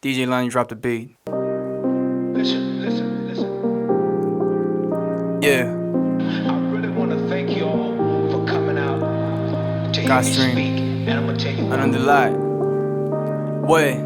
DJ Lonnie drop the beat. Listen. Yeah. I really want to thank you all for coming out to hear me Godstream. speak. And I'm gonna tell you And on the light. Way.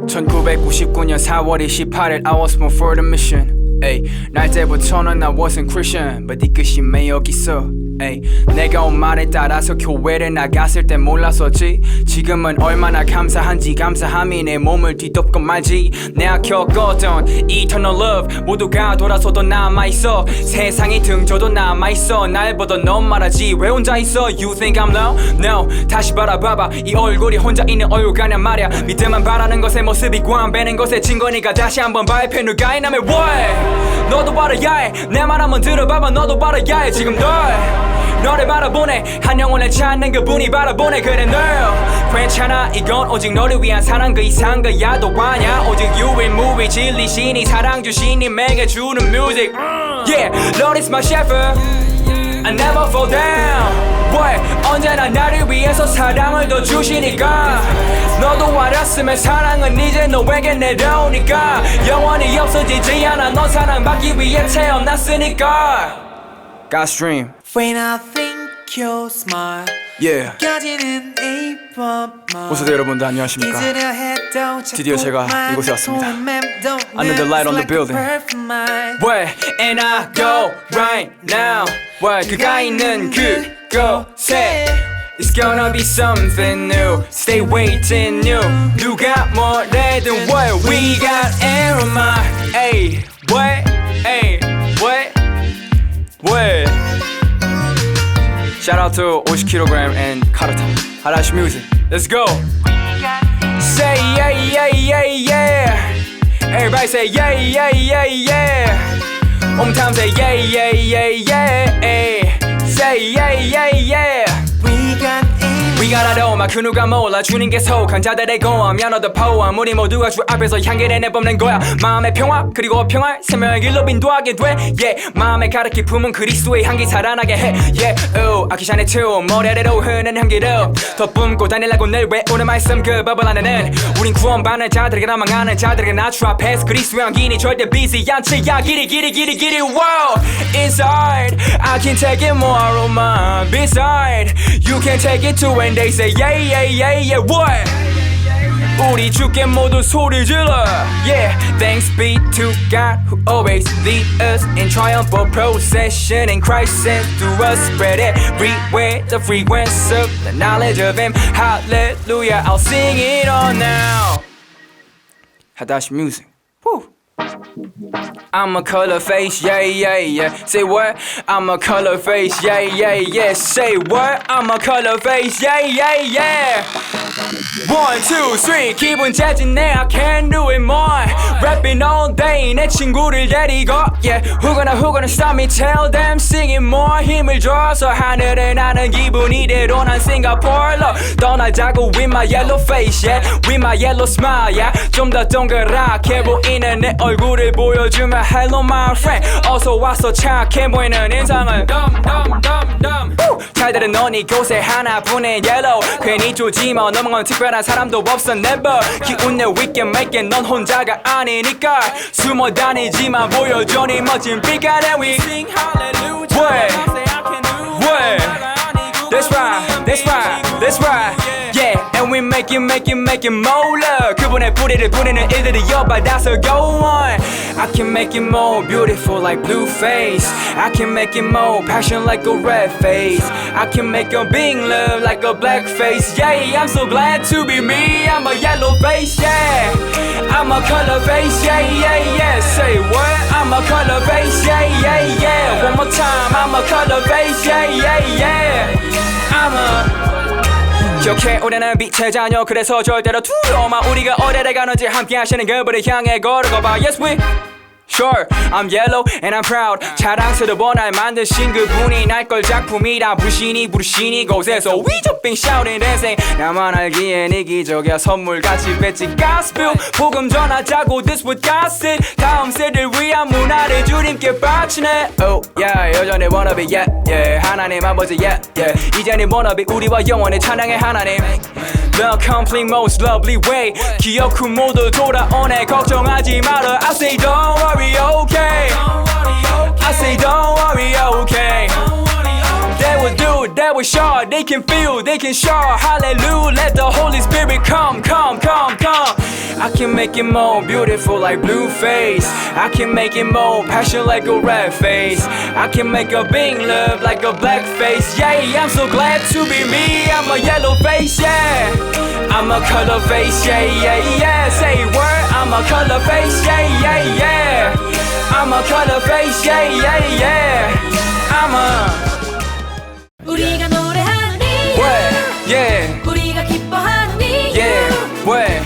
1999년 4월 28일 I was born for the mission. Ay, 날 때부터는 I wasn't Christian, but 네 끝이 매 여기 있어. Ay, 내가 온 말에 따라서 교회를 나갔을 땐 몰랐었지. 지금은 얼마나 감사한지 감사함이 내 몸을 뒤덮고 말지. 내가 겪었던 eternal love 모두가 돌아서도 남아있어. 세상이 등져도 남아있어. 날 보던 넌 말하지 왜 혼자 있어. You think I'm low? No. 다시 바라봐봐 이 얼굴이 혼자 있는 얼굴 가냐 말야. 믿음만 바라는 것에 모습이 꽝배는 것에 진거니까 다시 한번 발표 누가 이 남의 way. 너도 바라야 해. 내 말 한번 들어봐봐 너도 바라야 해. 지금 너를 바라보네. 한 영혼을 찾는 그분이 바라보네. 그래 널 괜찮아 이건 오직 너를 위한 사랑 그 이상 그야도 아냐. 오직 유일무이 진리신 이 사랑 주신 님에게 주는 music. Yeah, Lord is my shepherd. I never fall down. Boy, 언제나 나를 위해서 사랑을 더 주시니까. 너도 알았으면 사랑은 이제 너에게 내려오니까. 영원히 없어지지 않아. 넌 사랑받기 위해 태어났으니까. Godstream. When I think you're smart, Yeah. 느껴지는 이 밤만 호수대 여러분들 안녕하십니까. 잊으려 해도 드디어 제가 자꾸만 이곳에 왔습니다. 맴도는 Under the light on the like a building. perfect mind. Where and I go right now. Where 그가 있는 그곳에 It's gonna be something new. Stay waiting new. 누가 뭐래든 what we got air on my. Ay, what? Ay, what? What? Shout out to 50kg and Karata. Harash music. Let's go. Say yeah, yeah, yeah, yeah. Everybody say yeah, yeah, yeah, yeah. One more time say yeah, yeah, yeah, yeah. Ay. Say yeah, yeah, yeah. We got it all. 그 누가 몰라 주님께 속한 자들의 고함 연어도 포함 우리 모두가 주 앞에서 향기를 내뿜는 거야. 마음의 평화 그리고 평화의 생명의 길로 인도하게 돼. Yeah, 마음의 가득히 품은 그리스도의 향기 살아나게 해. Yeah, oh, 아키샤네 투 머리 아래로 흐르는 향기로 더 뿜고 다니려고 늘 외우는 말씀 그 버블 안에는 우린 구원받는 자들에게 망하는 자들에게 나 주 앞에서 그리스도의 향기니 절대 비지 않지. 야 길이 wow. Inside I can take it more on my beside you can take it too when they say yeah yeah yeah yeah what 우리 주께 모두 소리 질러. Yeah, thanks be to God who always lead us in triumphal procession in Christ sent through us spread everywhere the fragrance of the knowledge of Him. Hallelujah, I'll sing it all now. Hadash music. Woo. I'm a color face, yeah, yeah, yeah. Say what? I'm a color face, yeah, yeah, yeah. Say what? I'm a color face, yeah, yeah, yeah. 1, 2, 3 기분 재진네 I can't do it more. Rapping all day 내 친구를 데리고 yeah. Who gonna stop me? Tell them singing more. 힘을 줘서 하늘을 나는 기분 이대로 난 싱가포르로 떠나자고 with my yellow face, yeah. With my yellow smile, yeah. 좀 더 동그랗게 보이는 내 얼굴을 보여주면 hello my friend. 어서 와서 착해 보이는 인상을 잘들은 넌 이곳에 하나뿐인 yellow. 괜히 조지마 넘어간 특별한 사람도 없어 never. 기운 내 위게 make it 넌 혼자가 아니니까 숨어 다니지만 보여줘 네 멋진 빛깔 and we sing hallelujah. Way. That's right, that's right, that's right. Yeah, and we make it more love. 그분의 뿌리를 뿌리는 일들이 여받아서 go on. I can make it more beautiful like blue face. I can make it more passion like a red face. I can make your being love like a black face. Yeah, I'm so glad to be me. I'm a yellow face, yeah. I'm a color face, yeah, yeah, yeah. Say what? I'm a color face, yeah, yeah, yeah. One more time, I'm a color face, yeah, yeah, yeah. I'm a 기억해 우리는 빛의 자녀 그래서 절대로 두려워마. 우리가 어디를 가는지 함께 하시는 그분을 향해 걸어가 봐. Yes we Sure, I'm yellow and I'm proud. 자랑스러워 날 만드신 그분이 날 걸 작품이다. 부르시니 곳에서 We jumping shouting dancing. 나만 알기엔 이기적이야 선물같이 뱉지 gospel. 복음 전하자고 this what God said. 다음 세대를 위한 문화를 주님께 바치네. Oh yeah, 여전히 wannabe yeah yeah. 하나님 아버지 yeah yeah. 이제는 wannabe 우리와 영원히 찬양해 하나님. The complete most lovely way 기억 후 모두 돌아오네 걱정하지 마라 I say don't worry okay I say don't worry okay They will do, they will show They can feel, they can show Hallelujah, let the Holy Spirit come I can make it more beautiful like blue face I can make it more passion like a red face I can make a big love like a black face Yeah, I'm so glad to be me I'm a yellow face, yeah I'm a color face, yeah, yeah, yeah Say word, I'm a color face, yeah, yeah, yeah I'm a color face, yeah, yeah, yeah I'm a 우리가 노래하는 이유 What? Yeah 우리가 기뻐하는 이유 Yeah What?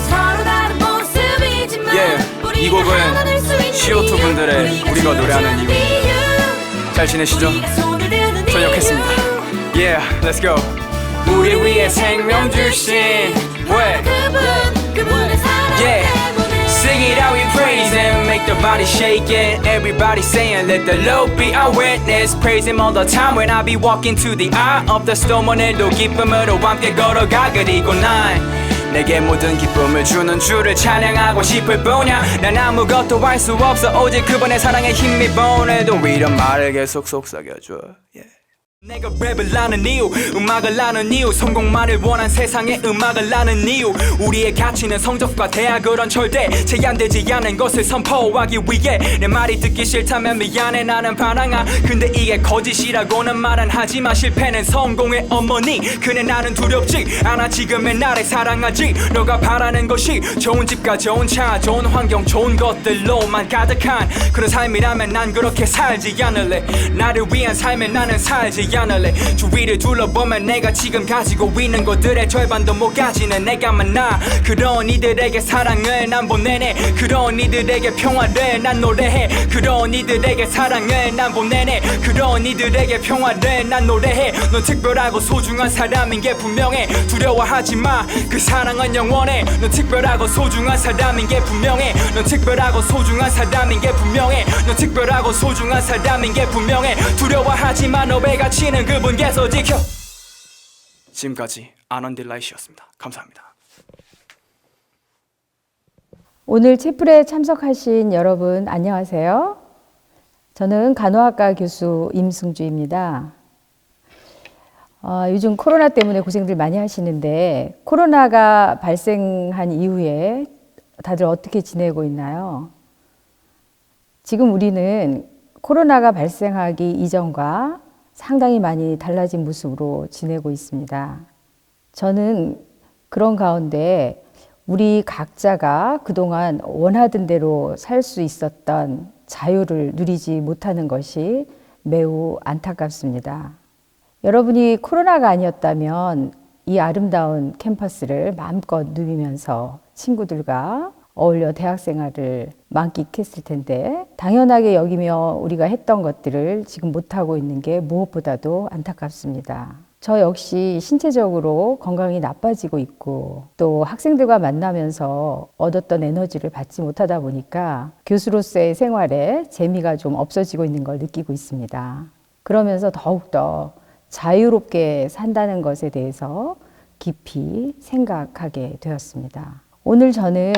서로 다른 모습이지만 Yeah, 우리가 이 곡은 하나 될 수 있는 CO2 이유 분들의 우리가 노래하는 이유 잘 지내시죠? 우리가 손을 드는 저녁했습니다 이유 Yeah, let's go 우리 위해 생명 주신 What? 그분의 사랑 Yeah 때문에 Sing it out, we praise Him Make the body shake it Everybody saying Let the Lord be our witness Praise Him all the time When I be walking to the eye of the storm 오늘도 기쁨으로 함께 걸어가 그리고 난 내게 모든 기쁨을 주는 주를 찬양하고 싶을 뿐이야 난 아무것도 할 수 없어 오직 그분의 사랑에 힘이 오늘도 이런 말을 계속 속삭여줘 yeah. 내가 랩을 하는 이유 음악을 하는 이유 성공만을 원한 세상에 음악을 하는 이유 우리의 가치는 성적과 대학으론 절대 제한되지 않은 것을 선포하기 위해 내 말이 듣기 싫다면 미안해 나는 반항아 근데 이게 거짓이라고는 말은 하지마 실패는 성공의 어머니 그네 나는 두렵지 않아 지금의 나를 사랑하지 너가 바라는 것이 좋은 집과 좋은 차 좋은 환경 좋은 것들로만 가득한 그런 삶이라면 난 그렇게 살지 않을래 나를 위한 삶에 나는 살지 않을래 주위를 둘러보면 내가 지금 가지고 있는 것들의 절반도 못 가지는 내가 만나 그런 이들에게 사랑을 난 보내네 그런 이들에게 평화를 난 노래해 그런 이들에게 사랑을 난 보내네 그런 이들에게 평화를 난 노래해 넌 특별하고 소중한 사람인 게 분명해 두려워하지 마그 사랑은 영원해 넌 특별하고 소중한 사람인 게 분명해 넌 특별하고 소중한 사람인 게 분명해 넌 특별하고 소중한 사람인 게 분명해 두려워하지 마 너의 가치는 그분께서 지켜 지금까지 아넌딜라이시였습니다. 감사합니다. 오늘 채플에 참석하신 여러분 안녕하세요. 저는 간호학과 교수 임승주입니다. 요즘 코로나 때문에 고생들 많이 하시는데 코로나가 발생한 이후에 다들 어떻게 지내고 있나요? 지금 우리는 코로나가 발생하기 이전과 상당히 많이 달라진 모습으로 지내고 있습니다. 저는 그런 가운데 우리 각자가 그동안 원하던 대로 살 수 있었던 자유를 누리지 못하는 것이 매우 안타깝습니다. 여러분이 코로나가 아니었다면 이 아름다운 캠퍼스를 마음껏 누비면서 친구들과 어울려 대학생활을 만끽했을 텐데 당연하게 여기며 우리가 했던 것들을 지금 못하고 있는 게 무엇보다도 안타깝습니다. 저 역시 신체적으로 건강이 나빠지고 있고 또 학생들과 만나면서 얻었던 에너지를 받지 못하다 보니까 교수로서의 생활에 재미가 좀 없어지고 있는 걸 느끼고 있습니다. 그러면서 더욱더 자유롭게 산다는 것에 대해서 깊이 생각하게 되었습니다. 오늘 저는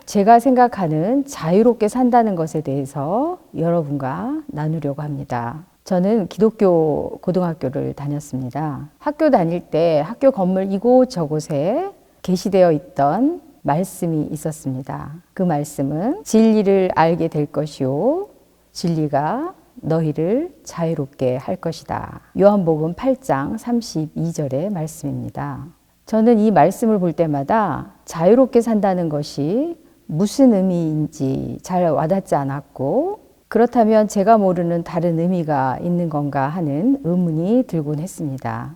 제가 생각하는 자유롭게 산다는 것에 대해서 여러분과 나누려고 합니다. 저는 기독교 고등학교를 다녔습니다. 학교 다닐 때 학교 건물 이곳저곳에 게시되어 있던 말씀이 있었습니다. 그 말씀은 진리를 알게 될 것이요 진리가 너희를 자유롭게 할 것이다. 요한복음 8장 32절의 말씀입니다. 저는 이 말씀을 볼 때마다 자유롭게 산다는 것이 무슨 의미인지 잘 와닿지 않았고 그렇다면 제가 모르는 다른 의미가 있는 건가 하는 의문이 들곤 했습니다.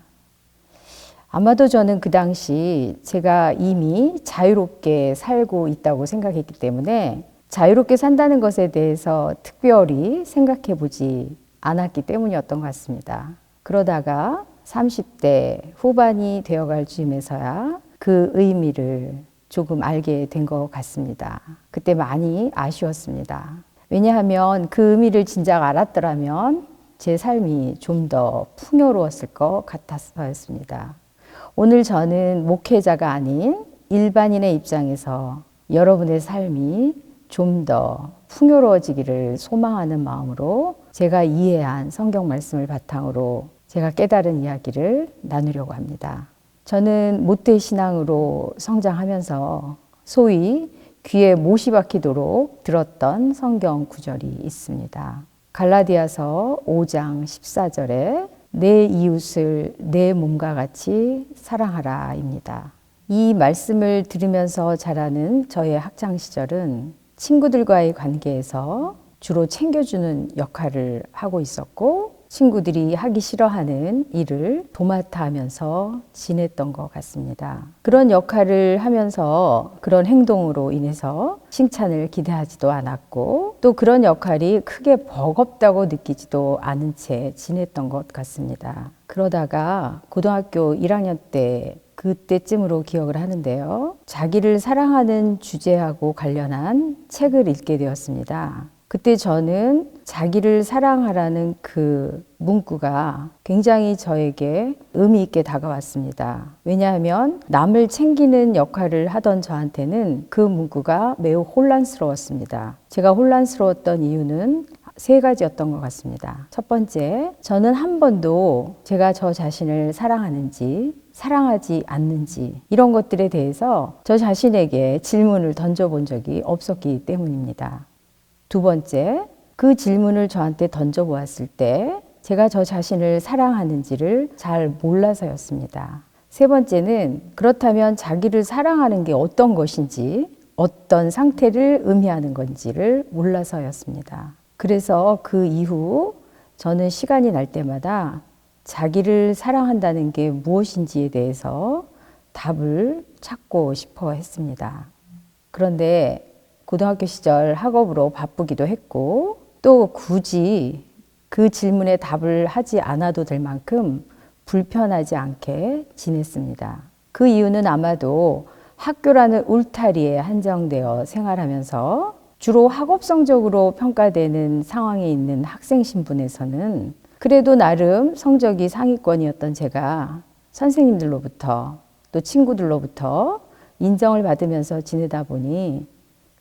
아마도 저는 그 당시 제가 이미 자유롭게 살고 있다고 생각했기 때문에 자유롭게 산다는 것에 대해서 특별히 생각해 보지 않았기 때문이었던 것 같습니다. 그러다가 30대 후반이 되어갈 즈음에서야 그 의미를 조금 알게 된 것 같습니다. 그때 많이 아쉬웠습니다. 왜냐하면 그 의미를 진작 알았더라면 제 삶이 좀 더 풍요로웠을 것 같아서였습니다. 오늘 저는 목회자가 아닌 일반인의 입장에서 여러분의 삶이 좀 더 풍요로워지기를 소망하는 마음으로 제가 이해한 성경 말씀을 바탕으로 제가 깨달은 이야기를 나누려고 합니다. 저는 모태 신앙으로 성장하면서 소위 귀에 못이 박히도록 들었던 성경 구절이 있습니다. 갈라디아서 5장 14절에 내 이웃을 내 몸과 같이 사랑하라입니다. 이 말씀을 들으면서 자라는 저의 학창 시절은 친구들과의 관계에서 주로 챙겨주는 역할을 하고 있었고 친구들이 하기 싫어하는 일을 도맡아 하면서 지냈던 것 같습니다. 그런 역할을 하면서 그런 행동으로 인해서 칭찬을 기대하지도 않았고 또 그런 역할이 크게 버겁다고 느끼지도 않은 채 지냈던 것 같습니다. 그러다가 고등학교 1학년 때 그때쯤으로 기억을 하는데요. 자기를 사랑하는 주제하고 관련한 책을 읽게 되었습니다. 그때 저는 자기를 사랑하라는 그 문구가 굉장히 저에게 의미 있게 다가왔습니다. 왜냐하면 남을 챙기는 역할을 하던 저한테는 그 문구가 매우 혼란스러웠습니다. 제가 혼란스러웠던 이유는 3가지였던 것 같습니다. 첫 번째, 저는 한 번도 제가 저 자신을 사랑하는지 사랑하지 않는지 이런 것들에 대해서 저 자신에게 질문을 던져본 적이 없었기 때문입니다. 두 번째, 그 질문을 저한테 던져보았을 때 제가 저 자신을 사랑하는지를 잘 몰라서였습니다. 세 번째는 그렇다면 자기를 사랑하는 게 어떤 것인지 어떤 상태를 의미하는 건지를 몰라서였습니다. 그래서 그 이후 저는 시간이 날 때마다 자기를 사랑한다는 게 무엇인지에 대해서 답을 찾고 싶어 했습니다. 그런데 고등학교 시절 학업으로 바쁘기도 했고 또 굳이 그 질문에 답을 하지 않아도 될 만큼 불편하지 않게 지냈습니다. 그 이유는 아마도 학교라는 울타리에 한정되어 생활하면서 주로 학업 성적으로 평가되는 상황에 있는 학생 신분에서는 그래도 나름 성적이 상위권이었던 제가 선생님들로부터 또 친구들로부터 인정을 받으면서 지내다 보니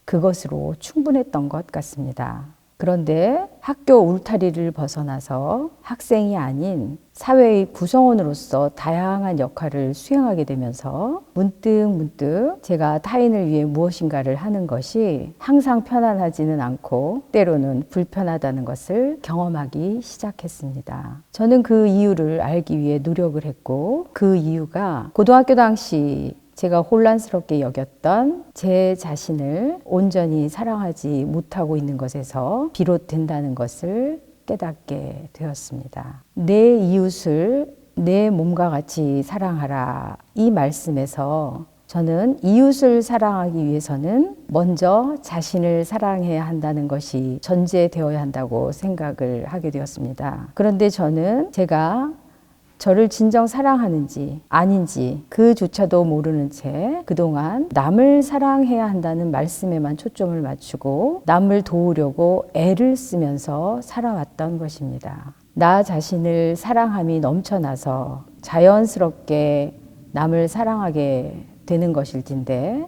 그것으로 충분했던 것 같습니다. 그런데 학교 울타리를 벗어나서 학생이 아닌 사회의 구성원으로서 다양한 역할을 수행하게 되면서 문득 제가 타인을 위해 무엇인가를 하는 것이 항상 편안하지는 않고 때로는 불편하다는 것을 경험하기 시작했습니다. 저는 그 이유를 알기 위해 노력을 했고 그 이유가 고등학교 당시 제가 혼란스럽게 여겼던 제 자신을 온전히 사랑하지 못하고 있는 것에서 비롯된다는 것을 깨닫게 되었습니다. 내 이웃을 내 몸과 같이 사랑하라. 이 말씀에서 저는 이웃을 사랑하기 위해서는 먼저 자신을 사랑해야 한다는 것이 전제되어야 한다고 생각을 하게 되었습니다. 그런데 저는 제가 저를 진정 사랑하는지 아닌지 그조차도 모르는 채 그동안 남을 사랑해야 한다는 말씀에만 초점을 맞추고 남을 도우려고 애를 쓰면서 살아왔던 것입니다. 나 자신을 사랑함이 넘쳐나서 자연스럽게 남을 사랑하게 되는 것일진데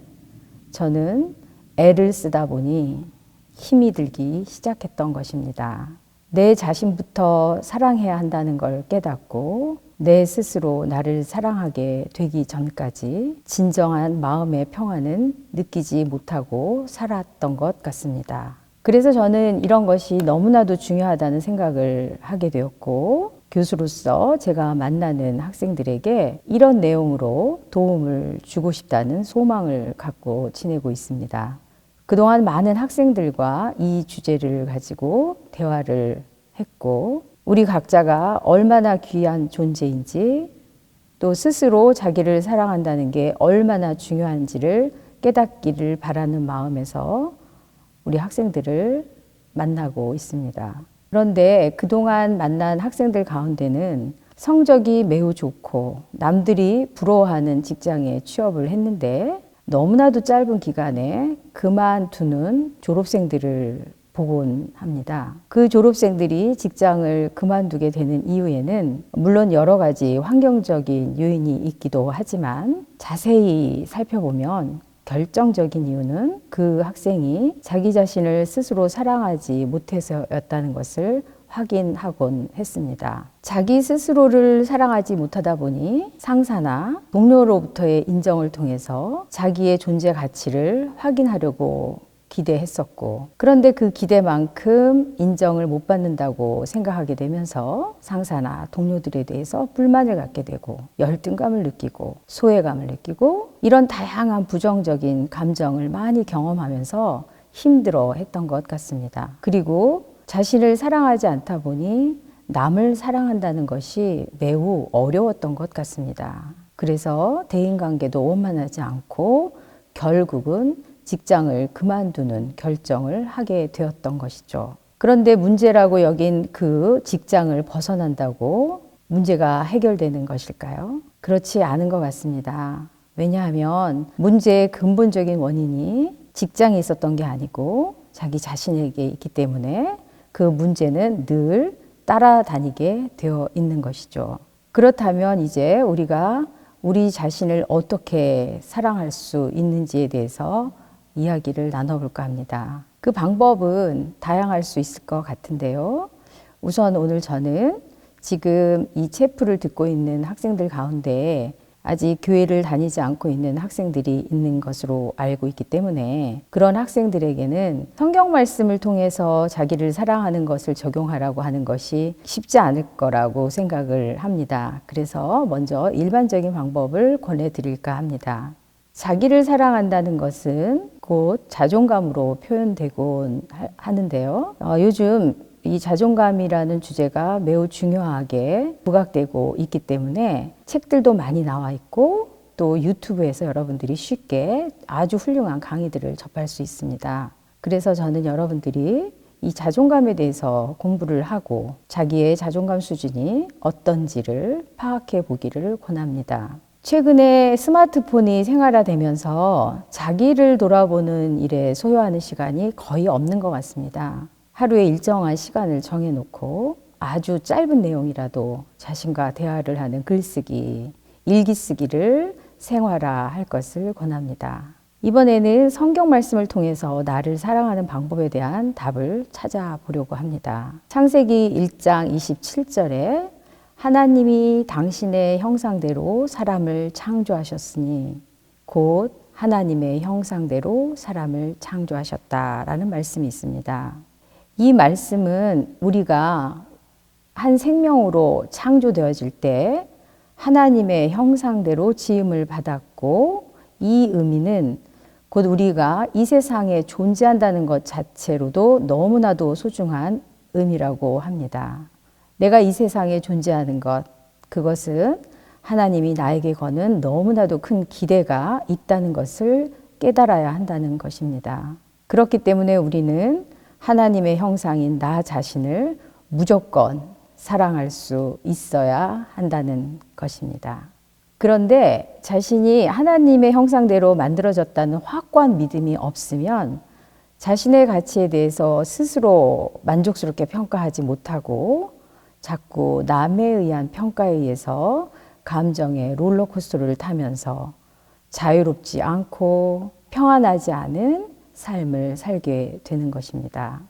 저는 애를 쓰다 보니 힘이 들기 시작했던 것입니다. 내 자신부터 사랑해야 한다는 걸 깨닫고 내 스스로 나를 사랑하게 되기 전까지 진정한 마음의 평안은 느끼지 못하고 살았던 것 같습니다. 그래서 저는 이런 것이 너무나도 중요하다는 생각을 하게 되었고 교수로서 제가 만나는 학생들에게 이런 내용으로 도움을 주고 싶다는 소망을 갖고 지내고 있습니다. 그동안 많은 학생들과 이 주제를 가지고 대화를 했고 우리 각자가 얼마나 귀한 존재인지 또 스스로 자기를 사랑한다는 게 얼마나 중요한지를 깨닫기를 바라는 마음에서 우리 학생들을 만나고 있습니다. 그런데 그동안 만난 학생들 가운데는 성적이 매우 좋고 남들이 부러워하는 직장에 취업을 했는데 너무나도 짧은 기간에 그만두는 졸업생들을 복원합니다. 그 졸업생들이 직장을 그만두게 되는 이유에는 물론 여러 가지 환경적인 요인이 있기도 하지만 자세히 살펴보면 결정적인 이유는 그 학생이 자기 자신을 스스로 사랑하지 못해서였다는 것을 확인하곤 했습니다. 자기 스스로를 사랑하지 못하다 보니 상사나 동료로부터의 인정을 통해서 자기의 존재 가치를 확인하려고 기대했었고, 그런데 그 기대만큼 인정을 못 받는다고 생각하게 되면서 상사나 동료들에 대해서 불만을 갖게 되고 열등감을 느끼고 소외감을 느끼고 이런 다양한 부정적인 감정을 많이 경험하면서 힘들어 했던 것 같습니다. 그리고 자신을 사랑하지 않다 보니 남을 사랑한다는 것이 매우 어려웠던 것 같습니다. 그래서 대인관계도 원만하지 않고 결국은 직장을 그만두는 결정을 하게 되었던 것이죠. 그런데 문제라고 여긴 그 직장을 벗어난다고 문제가 해결되는 것일까요? 그렇지 않은 것 같습니다. 왜냐하면 문제의 근본적인 원인이 직장에 있었던 게 아니고 자기 자신에게 있기 때문에 그 문제는 늘 따라다니게 되어 있는 것이죠. 그렇다면 이제 우리가 우리 자신을 어떻게 사랑할 수 있는지에 대해서 이야기를 나눠볼까 합니다. 그 방법은 다양할 수 있을 것 같은데요. 우선 오늘 저는 지금 이 체프를 듣고 있는 학생들 가운데 아직 교회를 다니지 않고 있는 학생들이 있는 것으로 알고 있기 때문에 그런 학생들에게는 성경 말씀을 통해서 자기를 사랑하는 것을 적용하라고 하는 것이 쉽지 않을 거라고 생각을 합니다. 그래서 먼저 일반적인 방법을 권해드릴까 합니다. 자기를 사랑한다는 것은 곧 자존감으로 표현되곤 하는데요. 요즘 이 자존감이라는 주제가 매우 중요하게 부각되고 있기 때문에 책들도 많이 나와 있고 또 유튜브에서 여러분들이 쉽게 아주 훌륭한 강의들을 접할 수 있습니다. 그래서 저는 여러분들이 이 자존감에 대해서 공부를 하고 자기의 자존감 수준이 어떤지를 파악해 보기를 권합니다. 최근에 스마트폰이 생활화되면서 자기를 돌아보는 일에 소요하는 시간이 거의 없는 것 같습니다. 하루에 일정한 시간을 정해놓고 아주 짧은 내용이라도 자신과 대화를 하는 글쓰기, 일기 쓰기를 생활화할 것을 권합니다. 이번에는 성경 말씀을 통해서 나를 사랑하는 방법에 대한 답을 찾아보려고 합니다. 창세기 1장 27절에 하나님이 당신의 형상대로 사람을 창조하셨으니 곧 하나님의 형상대로 사람을 창조하셨다라는 말씀이 있습니다. 이 말씀은 우리가 한 생명으로 창조되어질 때 하나님의 형상대로 지음을 받았고 이 의미는 곧 우리가 이 세상에 존재한다는 것 자체로도 너무나도 소중한 의미라고 합니다. 내가 이 세상에 존재하는 것, 그것은 하나님이 나에게 거는 너무나도 큰 기대가 있다는 것을 깨달아야 한다는 것입니다. 그렇기 때문에 우리는 하나님의 형상인 나 자신을 무조건 사랑할 수 있어야 한다는 것입니다. 그런데 자신이 하나님의 형상대로 만들어졌다는 확고한 믿음이 없으면 자신의 가치에 대해서 스스로 만족스럽게 평가하지 못하고 자꾸 남에 의한 평가에 의해서 감정의 롤러코스터를 타면서 자유롭지 않고 평안하지 않은 삶을 살게 되는 것입니다.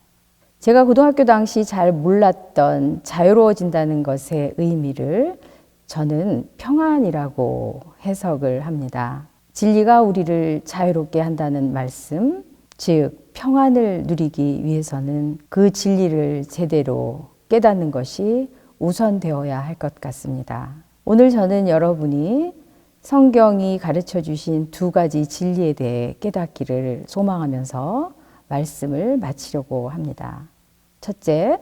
제가 고등학교 당시 잘 몰랐던 자유로워진다는 것의 의미를 저는 평안이라고 해석을 합니다. 진리가 우리를 자유롭게 한다는 말씀, 즉 평안을 누리기 위해서는 그 진리를 제대로 깨닫는 것이 우선되어야 할 것 같습니다. 오늘 저는 여러분이 성경이 가르쳐 주신 두 가지 진리에 대해 깨닫기를 소망하면서 말씀을 마치려고 합니다. 첫째,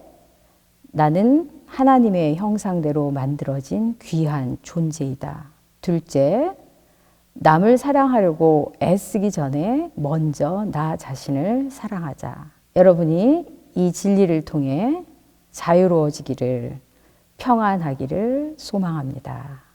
나는 하나님의 형상대로 만들어진 귀한 존재이다. 둘째, 남을 사랑하려고 애쓰기 전에 먼저 나 자신을 사랑하자. 여러분이 이 진리를 통해 자유로워지기를, 평안하기를 소망합니다.